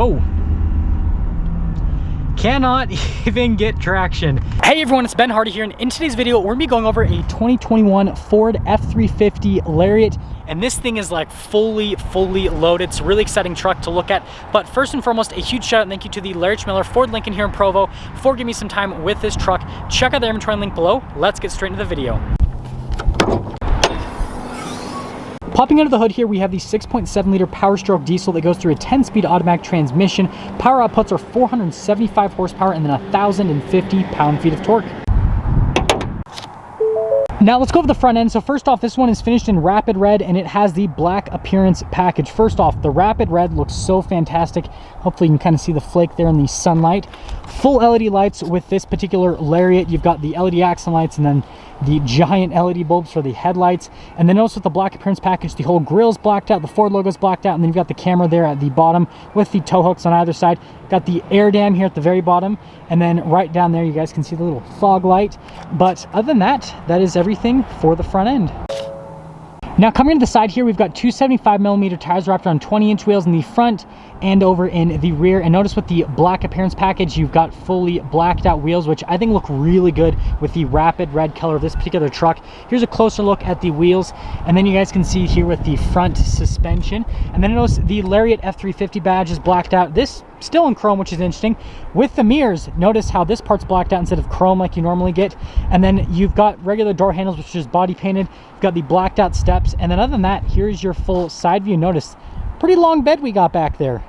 Whoa. Cannot even get traction. Hey everyone, it's Ben Hardy here, and in today's video we're gonna be going over a 2021 Ford F-350 Lariat, and this thing is like fully loaded. It's a really exciting truck to look at. But first and foremost, a huge shout out and thank you to the Lariat Miller Ford Lincoln here in Provo for giving me some time with this truck. Check out the inventory link below. Let's get straight into the video. Popping under the hood here, we have the 6.7 liter Power Stroke diesel that goes through a 10-speed automatic transmission. Power outputs are 475 horsepower and then 1,050 pound-feet of torque. Now let's go over the front end. So first off, this one is finished in Rapid Red and it has the black appearance package. First off, the Rapid Red looks so fantastic. Hopefully you can kind of see the flake there in the sunlight. Full LED lights with this particular Lariat. You've got the LED accent lights and then the giant LED bulbs for the headlights. And then notice with the black appearance package, the whole grille's blacked out, the Ford logo's blacked out, and then you've got the camera there at the bottom with the tow hooks on either side. Got the air dam here at the very bottom, and then right down there you guys can see the little fog light. But other than that, that is everything for the front end. Now coming to the side here, we've got two 75mm tires wrapped around 20-inch wheels in the front and over in the rear. And notice with the black appearance package, you've got fully blacked out wheels, which I think look really good with the Rapid Red color of this particular truck. Here's a closer look at the wheels, and then you guys can see here with the front suspension. And then notice the Lariat F-350 badge is blacked out. This still in chrome, which is interesting. With the mirrors, notice how this part's blacked out instead of chrome like you normally get. And then you've got regular door handles, which is body painted. You've got the blacked out steps. And then other than that, here's your full side view. Notice, pretty long bed we got back there.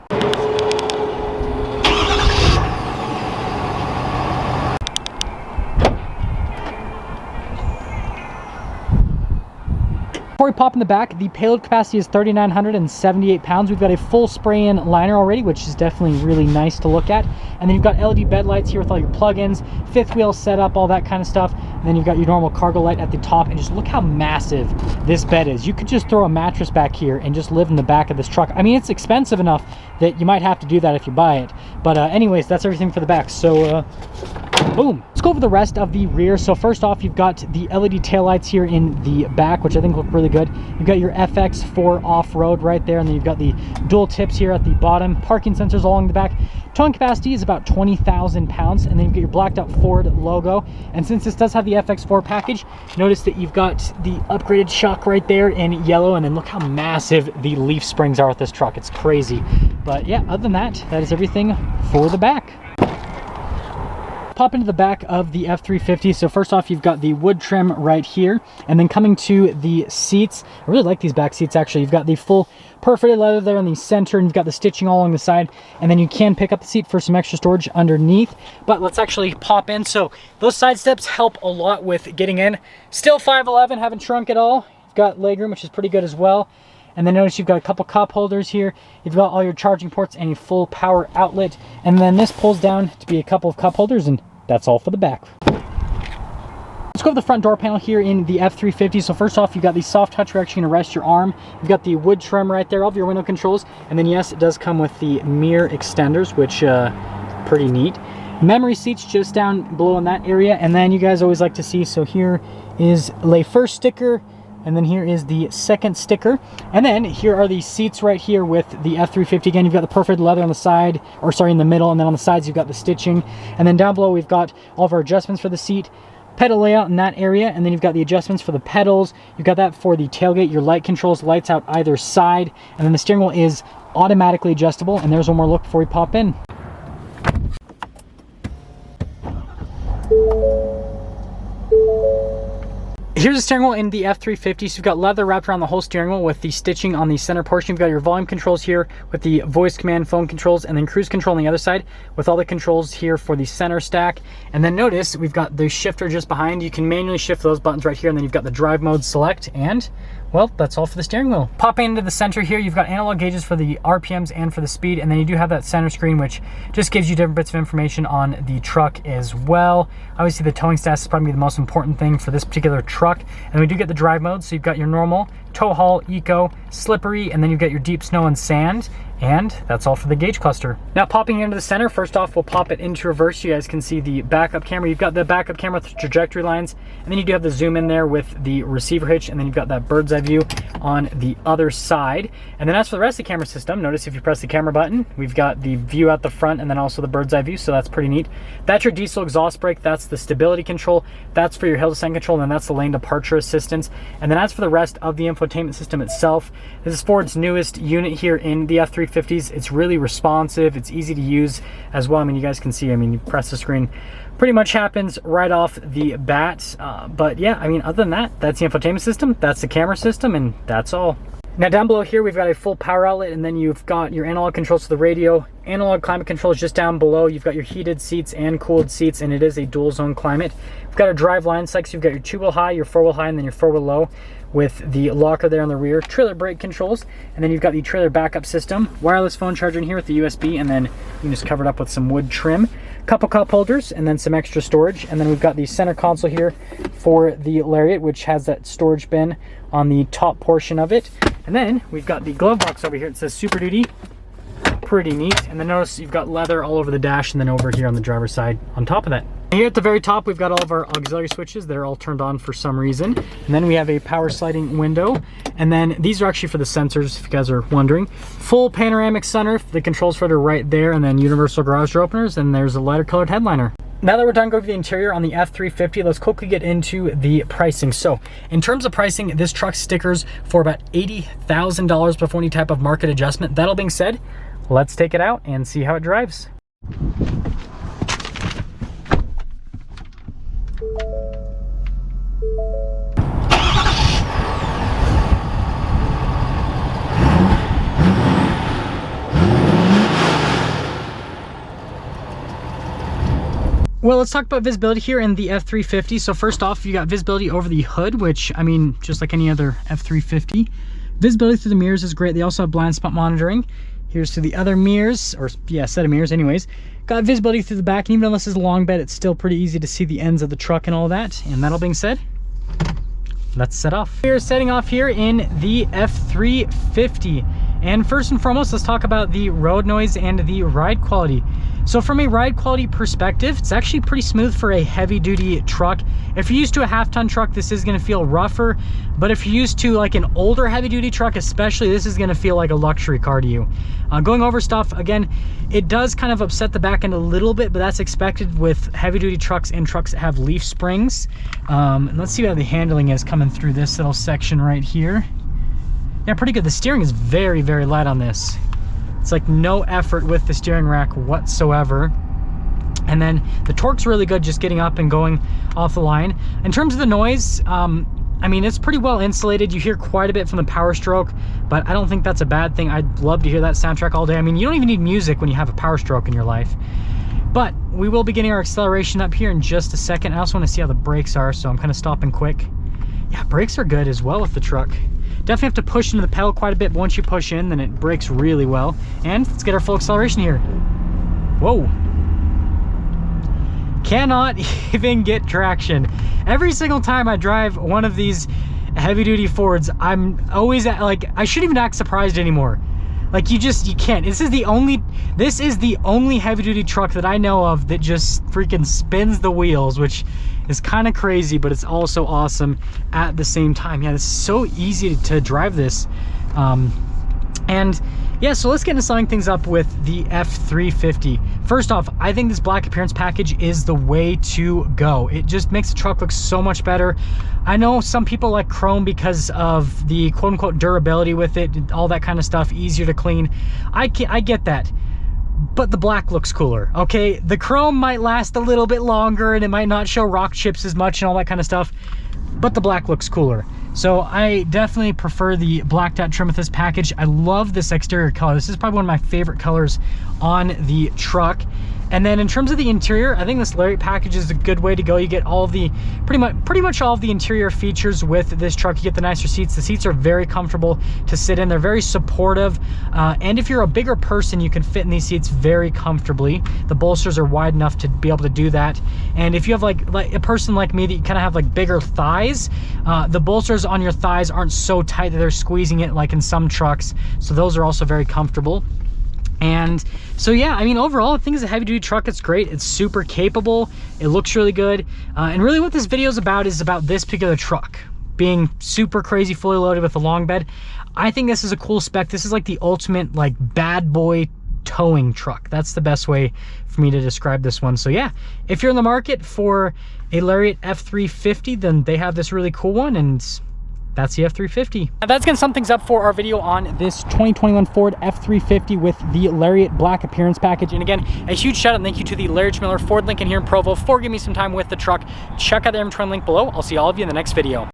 Before we pop in the back, the payload capacity is 3,978 pounds. We've got a full spray-in liner already, which is definitely really nice to look at. And then you've got LED bed lights here with all your plug-ins, fifth wheel setup, all that kind of stuff. And then you've got your normal cargo light at the top, and just look how massive this bed is. You could just throw a mattress back here and just live in the back of this truck. I mean, it's expensive enough that you might have to do that if you buy it. But anyways, that's everything for the back. So boom. Let's go over the rest of the rear. So first off, you've got the LED taillights here in the back, which I think look really good. You've got your FX4 off-road right there, and then you've got the dual tips here at the bottom, parking sensors along the back. Towing capacity is about 20,000 pounds, and then you've got your blacked out Ford logo. And since this does have the FX4 package, notice that you've got the upgraded shock right there in yellow, and then look how massive the leaf springs are with this truck. It's crazy. But yeah, other than that, that is everything for the back. Pop into the back of the F-350. So first off, you've got the wood trim right here, and then coming to the seats, I really like these back seats actually. You've got the full perforated leather there in the center, and you've got the stitching all along the side, and then you can pick up the seat for some extra storage underneath. But let's actually pop in. So those side steps help a lot with getting in. Still 5'11", haven't shrunk at all. You've got legroom, which is pretty good as well. And then notice you've got a couple cup holders here. You've got all your charging ports and a full power outlet. And then this pulls down to be a couple of cup holders, and that's all for the back. Let's go over the front door panel here in the F-350. So first off, you've got the soft touch where you're actually going to rest your arm. You've got the wood trim right there, all of your window controls. And then yes, it does come with the mirror extenders, which pretty neat. Memory seats just down below in that area. And then you guys always like to see, so here is the first sticker, and then here is the second sticker. And then here are the seats right here with the F-350. Again, you've got the perforated leather on the side, or sorry, in the middle, and then on the sides you've got the stitching. And then down below we've got all of our adjustments for the seat, pedal layout in that area, and then you've got the adjustments for the pedals. You've got that for the tailgate, your light controls, lights out either side, and then the steering wheel is automatically adjustable. And there's one more look before we pop in. Here's the steering wheel in the F-350. So you've got leather wrapped around the whole steering wheel with the stitching on the center portion. You've got your volume controls here with the voice command phone controls, and then cruise control on the other side with all the controls here for the center stack. And then notice we've got the shifter just behind. You can manually shift those buttons right here, and then you've got the drive mode select, and well, that's all for the steering wheel. Popping into the center here, you've got analog gauges for the RPMs and for the speed, and then you do have that center screen, which just gives you different bits of information on the truck as well. Obviously, the towing status is probably the most important thing for this particular truck. And we do get the drive mode, so you've got your normal, tow haul, eco, slippery, and then you get your deep snow and sand. And that's all for the gauge cluster. Now popping into the center, first off, we'll pop it into reverse. You guys can see the backup camera. You've got the backup camera with the trajectory lines, and then you do have the zoom in there with the receiver hitch, and then you've got that bird's eye view on the other side. And then as for the rest of the camera system, notice if you press the camera button, we've got the view at the front and then also the bird's eye view, so that's pretty neat. That's your diesel exhaust brake, that's the stability control, that's for your hill descent control, and then that's the lane departure assistance. And then as for the rest of the infotainment system itself, this is Ford's newest unit here in the F-350s. It's really responsive, it's easy to use as well. I mean, you guys can see, I mean, you press the screen, pretty much happens right off the bat. But yeah, I mean, other than that, that's the infotainment system, that's the camera system, and that's all. Now down below here, we've got a full power outlet, and then you've got your analog controls to the radio. Analog climate control is just down below. You've got your heated seats and cooled seats, and it is a dual zone climate. We've got a drive line select, so you've got your 2-wheel high, your 4-wheel high, and then your 4-wheel low with the locker there on the rear. Trailer brake controls, and then you've got the trailer backup system. Wireless phone charger in here with the USB, and then you can just cover it up with some wood trim. Couple cup holders, and then some extra storage. And then we've got the center console here for the Lariat, which has that storage bin on the top portion of it. And then we've got the glove box over here. It says Super Duty. Pretty neat. And then notice you've got leather all over the dash, and then over here on the driver's side on top of that. And here at the very top, we've got all of our auxiliary switches. They're all turned on for some reason. And then we have a power sliding window. And then these are actually for the sensors, if you guys are wondering. Full panoramic sunroof. The controls for it are right there. And then universal garage door openers. And there's a lighter colored headliner. Now that we're done going over the interior on the F-350, let's quickly get into the pricing. So in terms of pricing, this truck stickers for about $80,000 before any type of market adjustment. That all being said, let's take it out and see how it drives. Well, let's talk about visibility here in the F-350. So first off, you got visibility over the hood, which, I mean, just like any other F-350. Visibility through the mirrors is great. They also have blind spot monitoring. Here's to the other mirrors, or yeah, set of mirrors anyways. Got visibility through the back, and even though this is a long bed, it's still pretty easy to see the ends of the truck and all that. And that all being said, let's set off. We're setting off here in the F-350. And first and foremost, let's talk about the road noise and the ride quality. So from a ride quality perspective, it's actually pretty smooth for a heavy duty truck. If you're used to a half-ton truck, this is gonna feel rougher. But if you're used to like an older heavy duty truck especially, this is gonna feel like a luxury car to you. Going over stuff, again, it does kind of upset the back end a little bit, but that's expected with heavy duty trucks and trucks that have leaf springs. And let's see how the handling is coming through this little section right here. Yeah, pretty good. The steering is very, very light on this. It's like no effort with the steering rack whatsoever. And then the torque's really good just getting up and going off the line. In terms of the noise, I mean, it's pretty well insulated. You hear quite a bit from the Power Stroke, but I don't think that's a bad thing. I'd love to hear that soundtrack all day. I mean, you don't even need music when you have a Power Stroke in your life. But we will be getting our acceleration up here in just a second. I also want to see how the brakes are, so I'm kind of stopping quick. Yeah, brakes are good as well with the truck. Definitely have to push into the pedal quite a bit, but once you push in, then it brakes really well. And let's get our full acceleration here. Whoa. Cannot even get traction. Every single time I drive one of these heavy duty Fords, I'm always at, like, I shouldn't even act surprised anymore. Like, you can't. This is the only heavy duty truck that I know of that just freaking spins the wheels, which is kind of crazy, but it's also awesome at the same time. Yeah, it's so easy to drive this. And yeah, so let's get into summing things up with the F-350. First off, I think this black appearance package is the way to go. It just makes the truck look so much better. I know some people like chrome because of the quote-unquote durability with it, all that kind of stuff, easier to clean. I get that, but the black looks cooler, okay? The chrome might last a little bit longer and it might not show rock chips as much and all that kind of stuff, but the black looks cooler. So I definitely prefer the blacked out trim with this package. I love this exterior color. This is probably one of my favorite colors on the truck. And then in terms of the interior, I think this Lariat package is a good way to go. You get all of the, pretty much all of the interior features with this truck. You get the nicer seats. The seats are very comfortable to sit in. They're very supportive. And if you're a bigger person, you can fit in these seats very comfortably. The bolsters are wide enough to be able to do that. And if you have like a person like me that you kind of have like bigger thighs, the bolsters on your thighs aren't so tight that they're squeezing it like in some trucks. So those are also very comfortable. And so yeah, I mean, overall, I think it's a heavy duty truck. It's great. It's super capable. It looks really good. And really what this video is about this particular truck being super crazy, fully loaded with a long bed. I think this is a cool spec. This is like the ultimate like bad boy towing truck. That's the best way for me to describe this one. So yeah, if you're in the market for a Lariat F-350, then they have this really cool one, and that's the F-350. Now that's gonna sum things up for our video on this 2021 Ford F-350 with the Lariat Black Appearance Package. And again, a huge shout out and thank you to the Larry Miller Ford Lincoln here in Provo for giving me some time with the truck. Check out the M20 link below. I'll see all of you in the next video.